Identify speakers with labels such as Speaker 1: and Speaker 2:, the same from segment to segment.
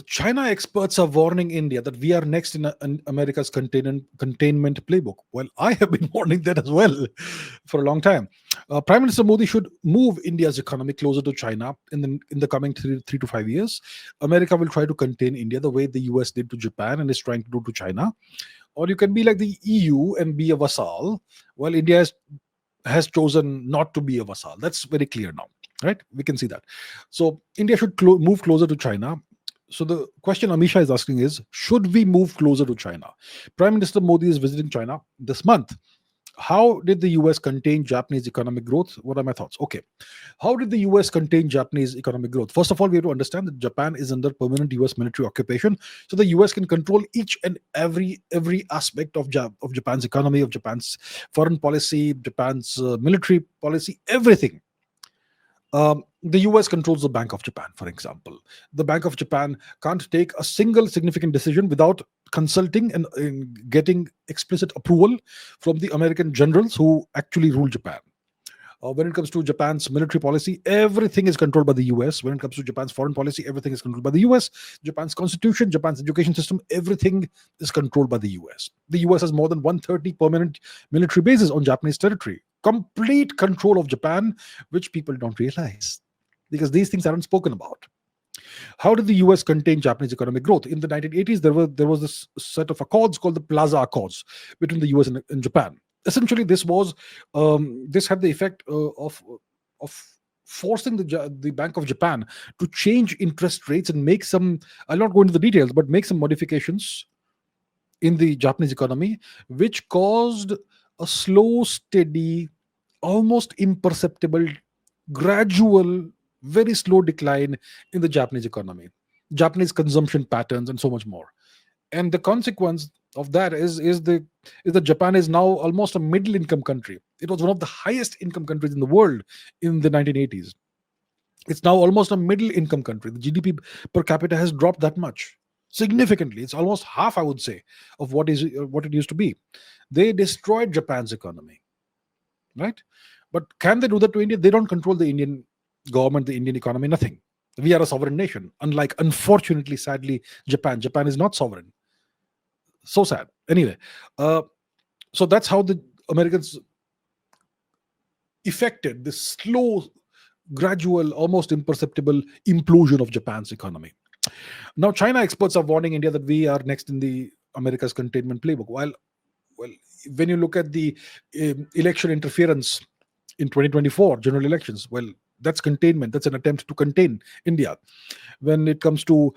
Speaker 1: China experts are warning India that we are next in America's containment playbook. Well, I have been warning that as well for a long time. Prime Minister Modi should move India's economy closer to China in the coming 3 to 5 years. America will try to contain India the way the US did to Japan and is trying to do to China. Or you can be like the EU and be a vassal. Well, India has chosen not to be a vassal. That's very clear now, right? We can see that. So India should move closer to China. So the question Amisha is asking is, should we move closer to China? Prime Minister Modi is visiting China this month. How did the US contain Japanese economic growth? What are my thoughts? Okay. How did the US contain Japanese economic growth? First of all, we have to understand that Japan is under permanent US military occupation. So the US can control each and every aspect of Japan's economy, of Japan's foreign policy, Japan's military policy, everything. The US controls the Bank of Japan, for example. The Bank of Japan can't take a single significant decision without consulting and getting explicit approval from the American generals who actually rule Japan. When it comes to Japan's military policy, everything is controlled by the US. When it comes to Japan's foreign policy, everything is controlled by the US. Japan's constitution, Japan's education system, everything is controlled by the US. The US has more than 130 permanent military bases on Japanese territory. Complete control of Japan, which people don't realize because these things aren't spoken about. How did the US contain Japanese economic growth? In the 1980s, there was this set of accords called the Plaza Accords between the US and Japan. Essentially, this had the effect of forcing the Bank of Japan to change interest rates and make some. I'll not go into the details, but make some modifications in the Japanese economy, which caused a slow, steady, almost imperceptible, gradual, very slow decline in the Japanese economy, Japanese consumption patterns, and so much more. And the consequence of that is that Japan is now almost a middle income country. It was one of the highest income countries in the world in the 1980s. It's now almost a middle income country. The GDP per capita has dropped that much significantly. It's almost half, I would say, of what it used to be. They destroyed Japan's economy, right? But can they do that to India? They don't control the Indian government, the Indian economy, nothing. We are a sovereign nation. Unlike, unfortunately, sadly, Japan. Japan is not sovereign. So sad. Anyway, uh, so that's how the Americans effected this slow, gradual, almost imperceptible implosion of Japan's economy. Now, China experts are warning India that we are next in the America's containment playbook. Well, when you look at the election interference in 2024 general elections, well, that's containment. That's an attempt to contain India. When it comes to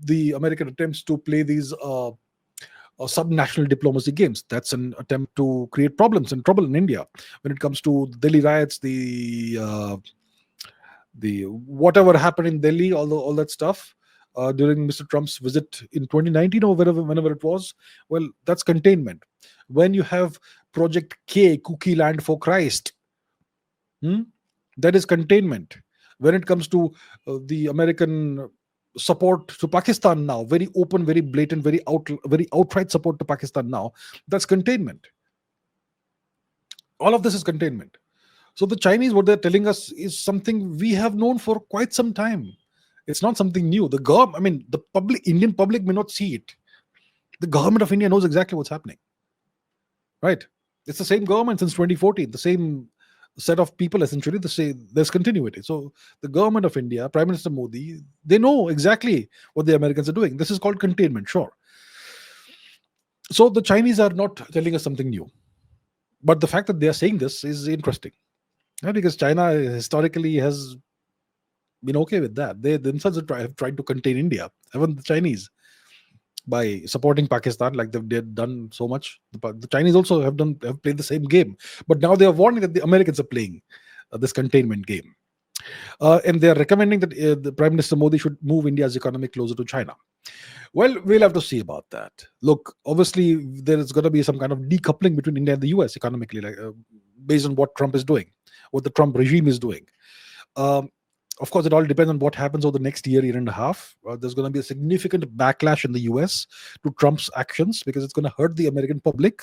Speaker 1: the American attempts to play these subnational diplomacy games, that's an attempt to create problems and trouble in India. When it comes to Delhi riots, the whatever happened in Delhi, all that stuff during Mr. Trump's visit in 2019 or whenever it was, well, that's containment. When you have Project K, Cookie Land for Christ, hmm, that is containment. When it comes to the American support to Pakistan now, very open, very blatant, very outright support to Pakistan now, that's containment. All of this is containment. So the Chinese, what they're telling us is something we have known for quite some time. It's not something new. The government, I mean, the Indian public may not see it. The government of India knows exactly what's happening, right? It's the same government since 2014, the same set of people essentially. There's continuity. So the government of India, Prime Minister Modi, they know exactly what the Americans are doing. This is called containment, sure. So the Chinese are not telling us something new, but the fact that they are saying this is interesting, right? Because China historically has been okay with that. They themselves have tried to contain India, even the Chinese, by supporting Pakistan like they've done so much. The Chinese also have played the same game, but now they are warning that the Americans are playing this containment game, and they are recommending that the Prime Minister Modi should move India's economy closer to China. Well, we'll have to see about that. Look, obviously there is going to be some kind of decoupling between India and the US economically, like based on what Trump is doing, what the Trump regime is doing. Um, of course, it all depends on what happens over the next year and a half. There's going to be a significant backlash in the US to Trump's actions because it's going to hurt the American public.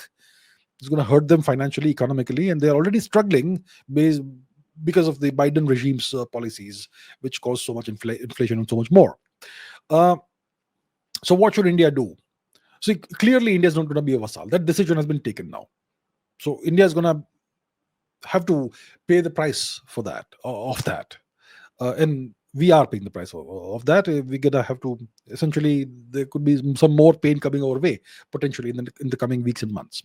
Speaker 1: It's going to hurt them financially, economically, and they're already struggling because of the Biden regime's policies, which cause so much inflation and so much more. Uh, So what should India do? See, clearly India is not going to be a vassal. That decision has been taken now. So India is going to have to pay the price for that, of that. And we are paying the price of that. We're gonna have to, essentially, there could be some more pain coming our way potentially in the coming weeks and months.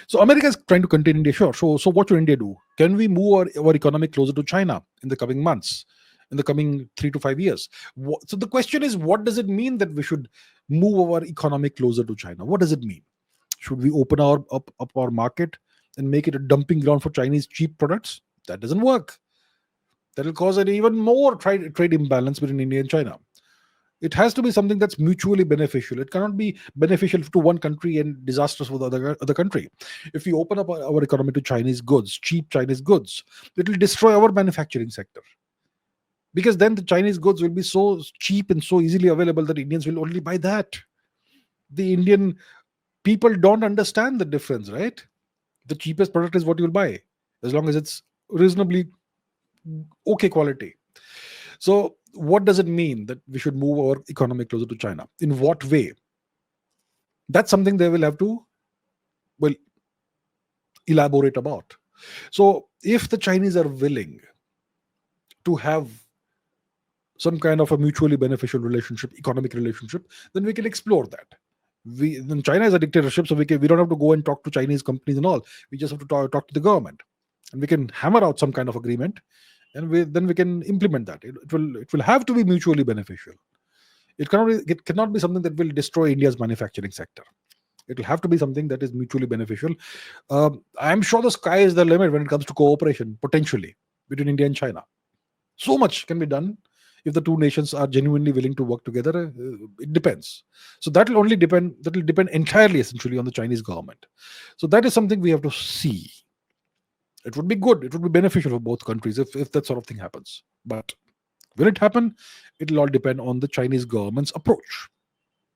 Speaker 1: So America is trying to contain India, sure. So what should India do? Can we move our economy closer to China in the coming months, in the coming 3 to 5 years? So the question is, what does it mean that we should move our economy closer to China? What does it mean? Should we open up our market and make it a dumping ground for Chinese cheap products? That doesn't work. That will cause an even more trade imbalance between India and China. It has to be something that's mutually beneficial. It cannot be beneficial to one country and disastrous for the other country. If we open up our economy to Chinese goods, cheap Chinese goods, it will destroy our manufacturing sector. Because then the Chinese goods will be so cheap and so easily available that Indians will only buy that. The Indian people don't understand the difference, right? The cheapest product is what you'll buy, as long as it's reasonably okay quality. So, what does it mean that we should move our economy closer to China? In what way? That's something they will have to, well, elaborate about. So, if the Chinese are willing to have some kind of a mutually beneficial relationship, economic relationship, then we can explore that. Then China is a dictatorship, so we don't have to go and talk to Chinese companies and all. We just have to talk to the government, and we can hammer out some kind of agreement, and then we can implement that. It will have to be mutually beneficial. It cannot be something that will destroy India's manufacturing sector. It will have to be something that is mutually beneficial. I'm sure the sky is the limit when it comes to cooperation, potentially, between India and China. So much can be done if the two nations are genuinely willing to work together. It depends. So that will depend entirely, essentially, on the Chinese government. So that is something we have to see. It would be good. It would be beneficial for both countries if that sort of thing happens. But will it happen? It will all depend on the Chinese government's approach.